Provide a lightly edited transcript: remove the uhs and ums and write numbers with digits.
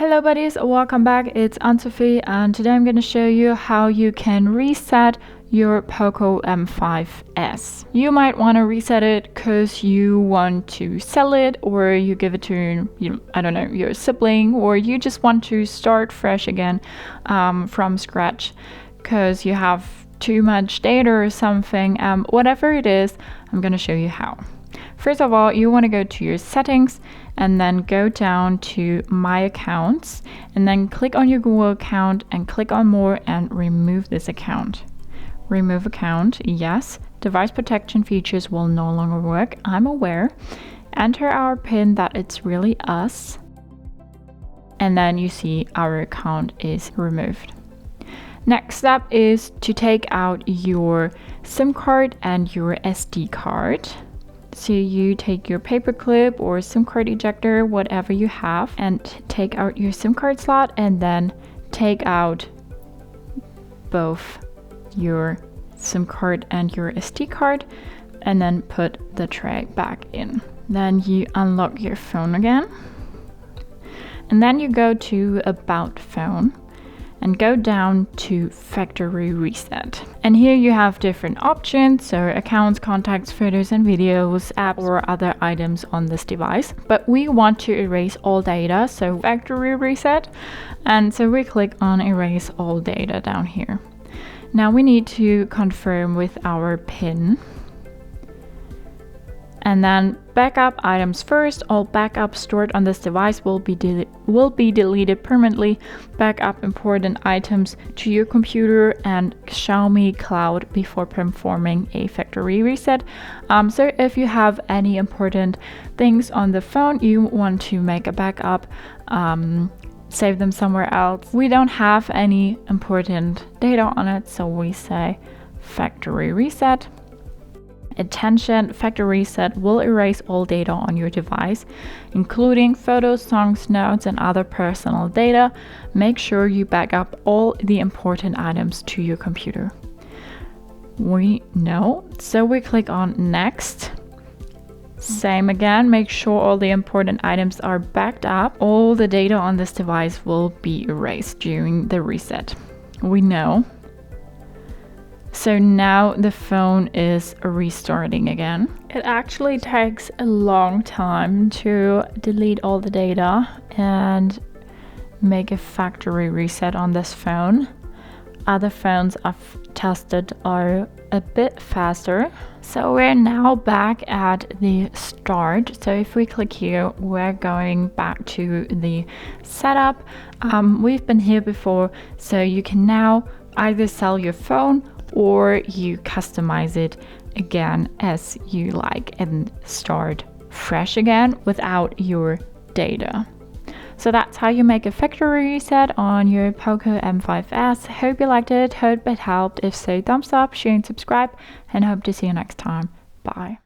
Hello buddies, welcome back. It's Anne-Sophie and today I'm going to show you how you can reset your Poco M5s. You might want to reset it because you want to sell it, or you give it to, I don't know, your sibling, or you just want to start fresh again from scratch because you have too much data or something. Whatever it is, I'm going to show you how. First of all, you want to go to your settings and then go down to My Accounts and then click on your Google account and click on More and remove this account. Remove account, yes. Device protection features will no longer work, I'm aware. Enter our PIN that it's really us. And then you see our account is removed. Next step is to take out your SIM card and your SD card. So you take your paper clip or SIM card ejector, whatever you have, and take out your SIM card slot and then take out both your SIM card and your SD card and then put the tray back in. Then you unlock your phone again and then you go to About Phone and go down to Factory Reset. And here you have different options, so accounts, contacts, photos and videos, apps or other items on this device. But we want to erase all data, so Factory Reset. And so we click on Erase All Data down here. Now we need to confirm with our PIN. And then backup items first. All backups stored on this device will be deleted permanently. Backup important items to your computer and Xiaomi Cloud before performing a factory reset. So if you have any important things on the phone, you want to make a backup, save them somewhere else. We don't have any important data on it, so we say factory reset. Attention, factory reset will erase all data on your device, including photos, songs, notes, and other personal data. Make sure you back up all the important items to your computer. We know, so we click on Next. Same again, make sure all the important items are backed up. All the data on this device will be erased during the reset. We know. So now the phone is restarting again. It actually takes a long time to delete all the data and make a factory reset on this phone. Other phones I've tested are a bit faster. So we're now back at the start. So if we click here, we're going back to the setup. We've been here before, so you can now either sell your phone or you customize it again as you like and start fresh again without your data. So that's how you make a factory reset on your Poco M5s. Hope you liked it, hope it helped. If so, thumbs up, share and subscribe, and hope to see you next time. Bye.